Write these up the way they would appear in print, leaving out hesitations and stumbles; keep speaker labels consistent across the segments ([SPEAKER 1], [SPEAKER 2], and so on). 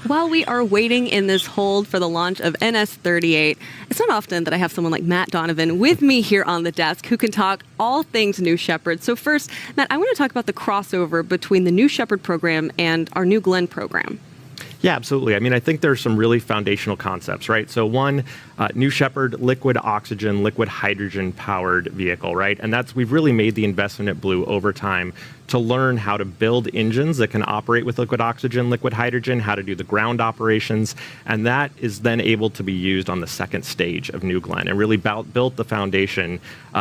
[SPEAKER 1] While we are waiting in this hold for the launch of NS-38, it's not often that I have someone like Matt Donovan with me here on the desk who can talk all things New Shepard. So first, Matt, I want to talk about the crossover between the New Shepard program and our New Glenn program.
[SPEAKER 2] Yeah, absolutely. I mean, I think there's some really foundational concepts, right? So one, New Shepard, liquid oxygen, liquid hydrogen powered vehicle, right? And we've really made the investment at Blue over time to learn how to build engines that can operate with liquid oxygen, liquid hydrogen, how to do the ground operations. And that is then able to be used on the second stage of New Glenn and really built the foundation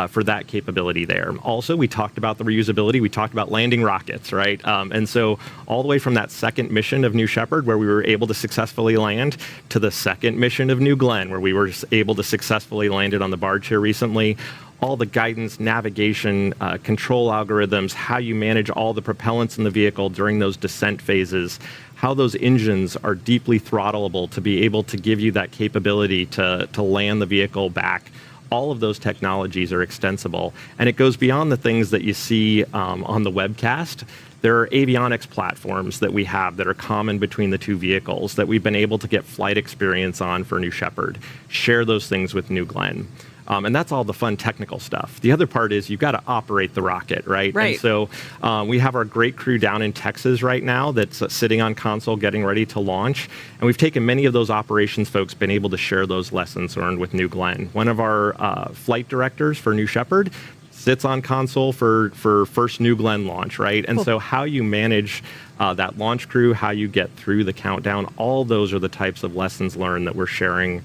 [SPEAKER 2] for that capability there. Also, we talked about the reusability. We talked about landing rockets, right? And so all the way from that second mission of New Shepard, where we were able to successfully land, to the second mission of New Glenn, where we were able to successfully land it on the barge here recently, all the guidance, navigation, control algorithms, how you manage all the propellants in the vehicle during those descent phases, how those engines are deeply throttleable to be able to give you that capability to land the vehicle back. All of those technologies are extensible, and it goes beyond the things that you see on the webcast. There are avionics platforms that we have that are common between the two vehicles that we've been able to get flight experience on for New Shepard, share those things with New Glenn. And that's all the fun technical stuff. The other part is you've got to operate the rocket, right?
[SPEAKER 1] Right.
[SPEAKER 2] And so we have our great crew down in Texas right now that's sitting on console getting ready to launch. And we've taken many of those operations folks, been able to share those lessons learned with New Glenn. One of our flight directors for New Shepard sits on console for first New Glenn launch, right? And so how you manage that launch crew, how you get through the countdown, all those are the types of lessons learned that we're sharing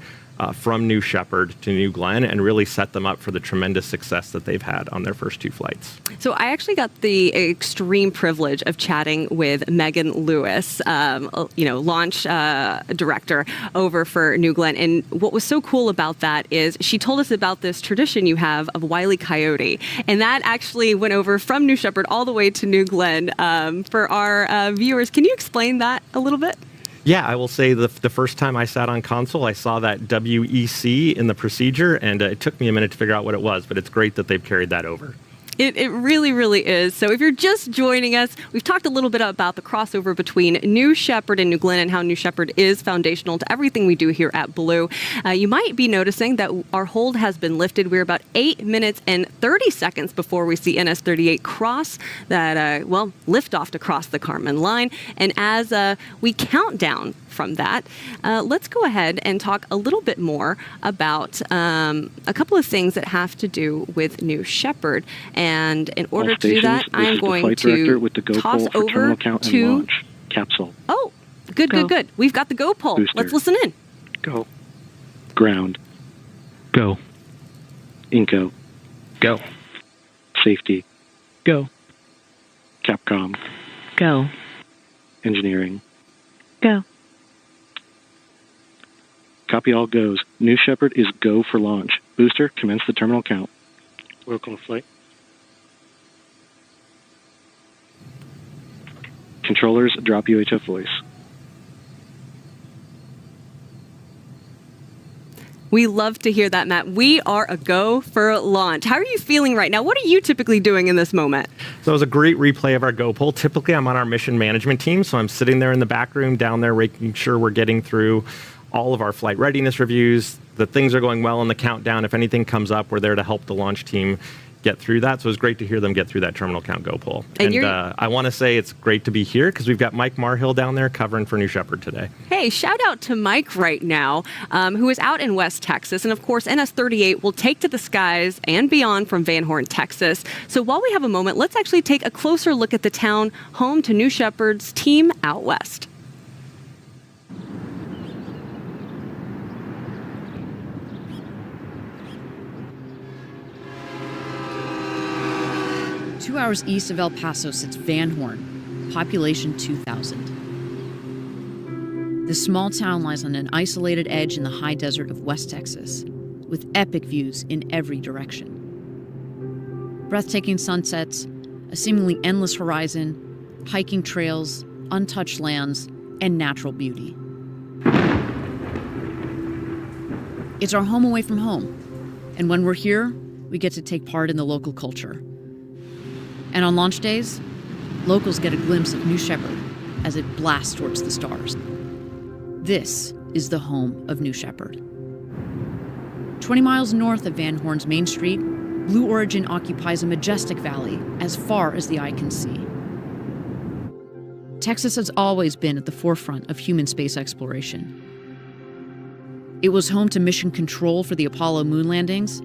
[SPEAKER 2] from New Shepard to New Glenn and really set them up for the tremendous success that they've had on their first two flights.
[SPEAKER 1] So I actually got the extreme privilege of chatting with Megan Lewis, launch director over for New Glenn. And what was so cool about that is she told us about this tradition you have of Wile E. Coyote. And that actually went over from New Shepard all the way to New Glenn. For our viewers, can you explain that a little bit?
[SPEAKER 2] Yeah, I will say the first time I sat on console, I saw that WEC in the procedure, and it took me a minute to figure out what it was, but it's great that they've carried that over.
[SPEAKER 1] It really, really is. So if you're just joining us, we've talked a little bit about the crossover between New Shepard and New Glenn and how New Shepard is foundational to everything we do here at Blue. You might be noticing that our hold has been lifted. We're about 8 minutes and 30 seconds before we see NS-38 cross that, lift off to cross the Kármán line. And as we count down from that, let's go ahead and talk a little bit more about a couple of things that have to do with New Shepard. And in order to do that, I'm going to toss over to
[SPEAKER 3] capsule.
[SPEAKER 1] Oh, good. We've got the go pole.
[SPEAKER 3] Booster.
[SPEAKER 1] Let's listen in.
[SPEAKER 3] Go. Ground. Go. Inco. Go. Safety. Go. Capcom.
[SPEAKER 4] Go.
[SPEAKER 3] Engineering.
[SPEAKER 4] Go.
[SPEAKER 3] Copy all goes. New Shepard is go for launch. Booster, commence the terminal count. Welcome to flight. Controllers, drop UHF voice.
[SPEAKER 1] We love to hear that, Matt. We are a go for launch. How are you feeling right now? What are you typically doing in this moment?
[SPEAKER 2] So it was a great replay of our go pole. Typically, I'm on our mission management team, so I'm sitting there in the back room down there making sure we're getting through all of our flight readiness reviews, that things are going well in the countdown. If anything comes up, we're there to help the launch team get through that. So it was great to hear them get through that terminal count go pole. And I want to say it's great to be here because we've got Mike Marhill down there covering for New Shepard today.
[SPEAKER 1] Hey, shout out to Mike right now, who is out in West Texas. And of course, NS-38 will take to the skies and beyond from Van Horn, Texas. So while we have a moment, let's actually take a closer look at the town home to New Shepard's team out west.
[SPEAKER 4] 2 hours east of El Paso sits Van Horn, population 2,000. This small town lies on an isolated edge in the high desert of West Texas, with epic views in every direction. Breathtaking sunsets, a seemingly endless horizon, hiking trails, untouched lands, and natural beauty. It's our home away from home, and when we're here, we get to take part in the local culture. And on launch days, locals get a glimpse of New Shepard as it blasts towards the stars. This is the home of New Shepard. 20 miles north of Van Horn's Main Street, Blue Origin occupies a majestic valley as far as the eye can see. Texas has always been at the forefront of human space exploration. It was home to mission control for the Apollo moon landings,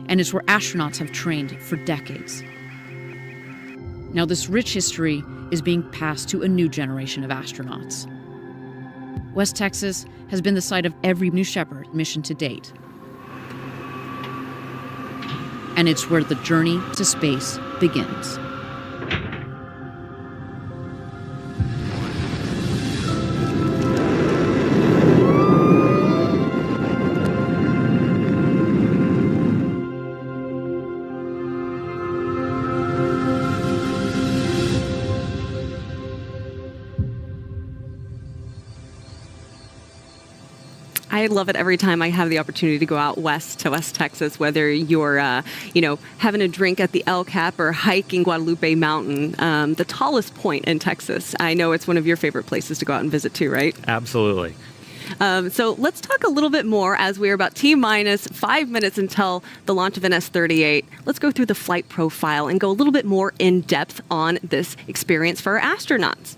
[SPEAKER 4] and it's where astronauts have trained for decades. Now, this rich history is being passed to a new generation of astronauts. West Texas has been the site of every New Shepard mission to date. And it's where the journey to space begins.
[SPEAKER 1] I love it every time I have the opportunity to go out west to West Texas, whether you're, having a drink at the El Cap or hiking Guadalupe Mountain, the tallest point in Texas. I know it's one of your favorite places to go out and visit too, right?
[SPEAKER 2] Absolutely.
[SPEAKER 1] So let's talk a little bit more as we are about T-minus 5 minutes until the launch of NS-38. Let's go through the flight profile and go a little bit more in depth on this experience for our astronauts.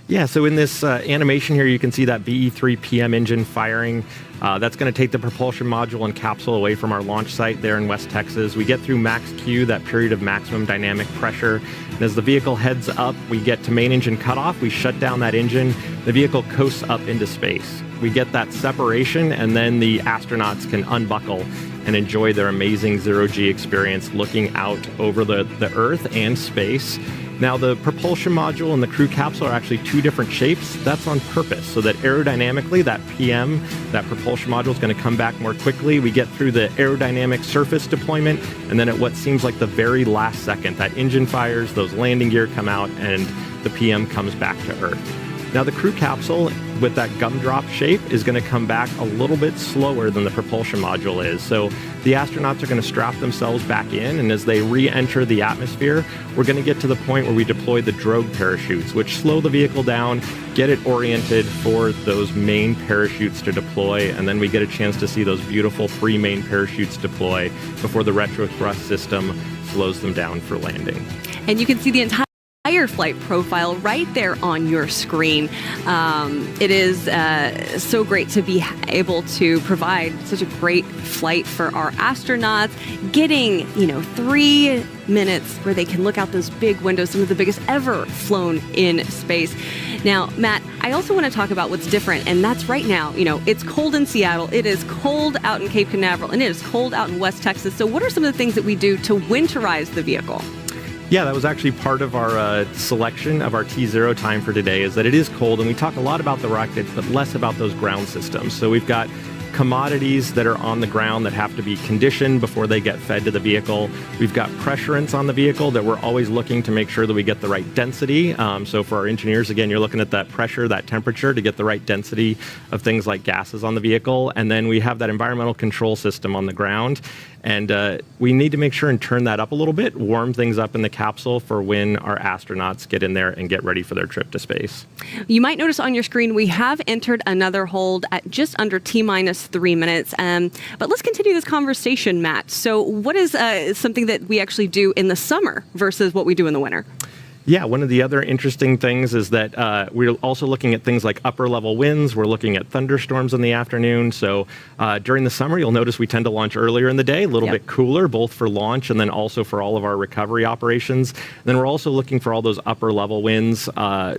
[SPEAKER 2] Yeah, so in this animation here, you can see that VE3 PM engine firing. That's going to take the propulsion module and capsule away from our launch site there in West Texas. We get through max Q, that period of maximum dynamic pressure. And as the vehicle heads up, we get to main engine cutoff. We shut down that engine. The vehicle coasts up into space. We get that separation, and then the astronauts can unbuckle and enjoy their amazing zero-G experience looking out over the Earth and space. Now, the propulsion module and the crew capsule are actually two different shapes. That's on purpose, so that aerodynamically, that PM, that propulsion module is going to come back more quickly. We get through the aerodynamic surface deployment, and then at what seems like the very last second, that engine fires, those landing gear come out, and the PM comes back to Earth. Now, the crew capsule with that gumdrop shape is going to come back a little bit slower than the propulsion module is. So the astronauts are going to strap themselves back in, and as they re-enter the atmosphere, we're going to get to the point where we deploy the drogue parachutes, which slow the vehicle down, get it oriented for those main parachutes to deploy, and then we get a chance to see those beautiful 3 main parachutes deploy before the retro thrust system slows them down for landing.
[SPEAKER 1] And you can see the entire flight profile right there on your screen. It is so great to be able to provide such a great flight for our astronauts, getting 3 minutes where they can look out those big windows, some of the biggest ever flown in space. Now, Matt, I also want to talk about what's different, and that's right now, it's cold in Seattle, it is cold out in Cape Canaveral, and it is cold out in West Texas. So what are some of the things that we do to winterize the vehicle?
[SPEAKER 2] Yeah, that was actually part of our selection of our T0 time for today, is that it is cold, and we talk a lot about the rockets, but less about those ground systems. So we've got commodities that are on the ground that have to be conditioned before they get fed to the vehicle. We've got pressurants on the vehicle that we're always looking to make sure that we get the right density. So for our engineers, again, you're looking at that pressure, that temperature to get the right density of things like gases on the vehicle. And then we have that environmental control system on the ground. And we need to make sure and turn that up a little bit, warm things up in the capsule for when our astronauts get in there and get ready for their trip to space.
[SPEAKER 1] You might notice on your screen we have entered another hold at just under T-minus 3 minutes. But let's continue this conversation, Matt. So what is something that we actually do in the summer versus what we do in the winter?
[SPEAKER 2] Yeah, one of the other interesting things is that we're also looking at things like upper level winds. We're looking at thunderstorms in the afternoon. So during the summer, you'll notice we tend to launch earlier in the day, a little bit cooler, both for launch and then also for all of our recovery operations. And then we're also looking for all those upper level winds,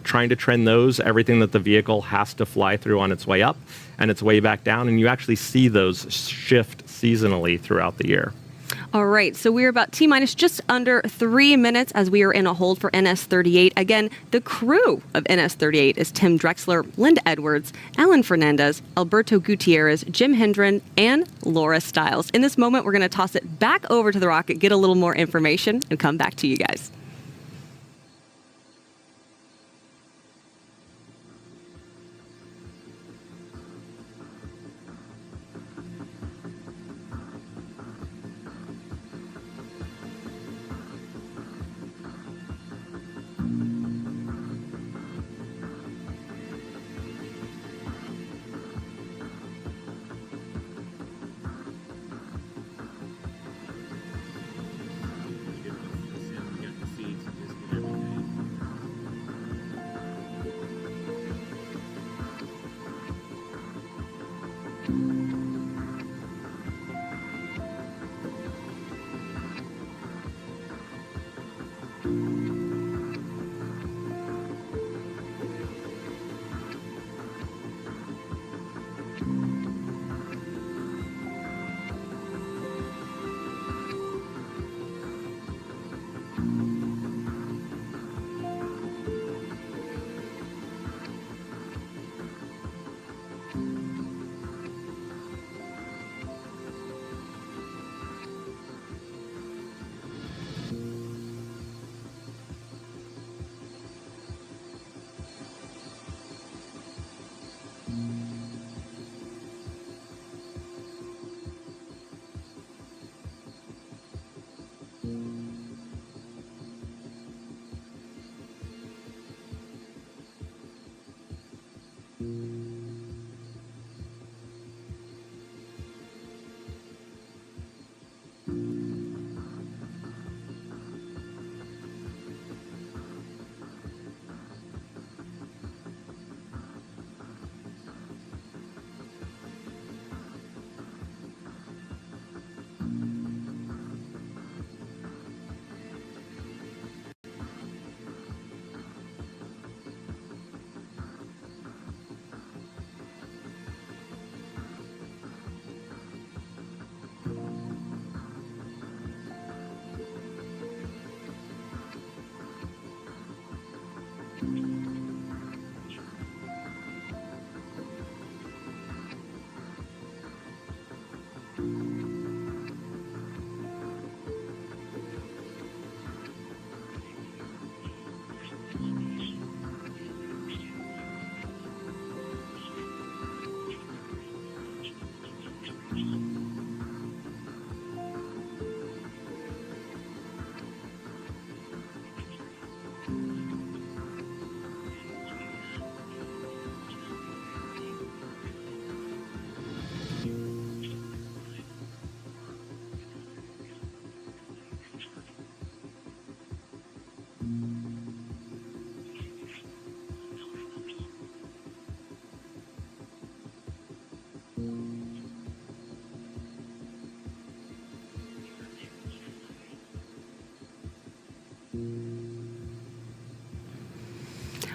[SPEAKER 2] trying to trend those, everything that the vehicle has to fly through on its way up and its way back down. And you actually see those shift seasonally throughout the year.
[SPEAKER 1] All right, so we're about T-minus just under 3 minutes as we are in a hold for NS-38. Again, the crew of NS-38 is Tim Drexler, Linda Edwards, Alain Fernandez, Alberto Gutiérrez, Jim Hendren, and Laura Stiles. In this moment, we're going to toss it back over to the rocket, get a little more information, and come back to you guys.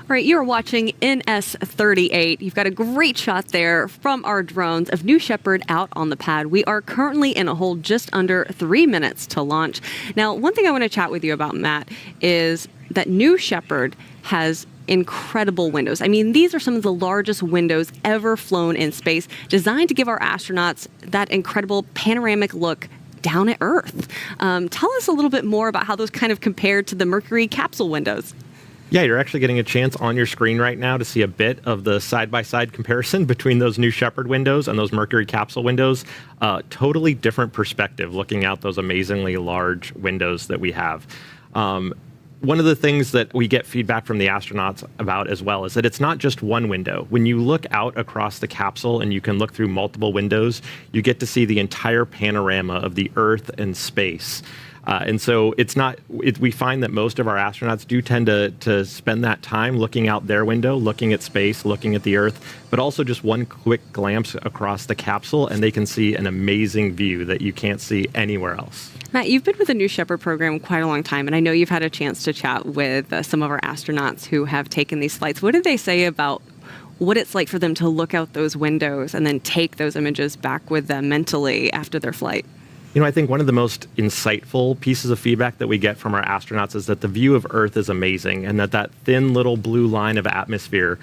[SPEAKER 1] All right, you're watching NS-38. You've got a great shot there from our drones of New Shepard out on the pad. We are currently in a hold just under 3 minutes to launch. Now, one thing I want to chat with you about, Matt, is that New Shepard has incredible windows. I mean, these are some of the largest windows ever flown in space, designed to give our astronauts that incredible panoramic look down at Earth. Tell us a little bit more about how those kind of compare to the Mercury capsule windows.
[SPEAKER 2] Yeah, you're actually getting a chance on your screen right now to see a bit of the side-by-side comparison between those New Shepard windows and those Mercury capsule windows. Totally different perspective looking out those amazingly large windows that we have. One of the things that we get feedback from the astronauts about as well is that it's not just one window. When you look out across the capsule and you can look through multiple windows, you get to see the entire panorama of the Earth and space. And so we find that most of our astronauts do tend to spend that time looking out their window, looking at space, looking at the Earth, but also just one quick glance across the capsule, and they can see an amazing view that you can't see anywhere else.
[SPEAKER 1] Matt, you've been with the New Shepard program quite a long time, and I know you've had a chance to chat with some of our astronauts who have taken these flights. What did they say about what it's like for them to look out those windows and then take those images back with them mentally after their flight?
[SPEAKER 2] I think one of the most insightful pieces of feedback that we get from our astronauts is that the view of Earth is amazing and that thin little blue line of atmosphere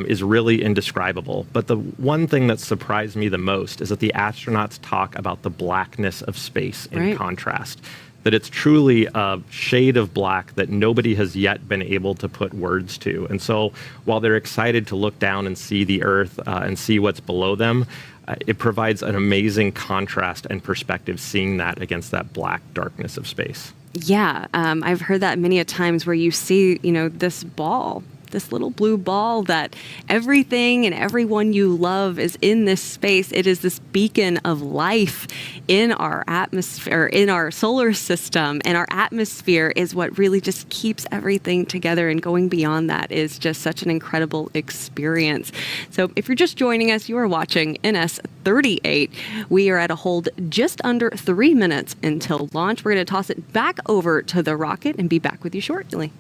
[SPEAKER 2] is really indescribable. But the one thing that surprised me the most is that the astronauts talk about the blackness of space in contrast. That it's truly a shade of black that nobody has yet been able to put words to. And so while they're excited to look down and see the Earth and see what's below them, it provides an amazing contrast and perspective seeing that against that black darkness of space.
[SPEAKER 1] Yeah, I've heard that many a times where you see, this ball, this little blue ball that everything and everyone you love is in this space. It is this beacon of life in our atmosphere, in our solar system, and our atmosphere is what really just keeps everything together, and going beyond that is just such an incredible experience. So if you're just joining us, you are watching NS-38. We are at a hold just under 3 minutes until launch. We're going to toss it back over to the rocket and be back with you shortly.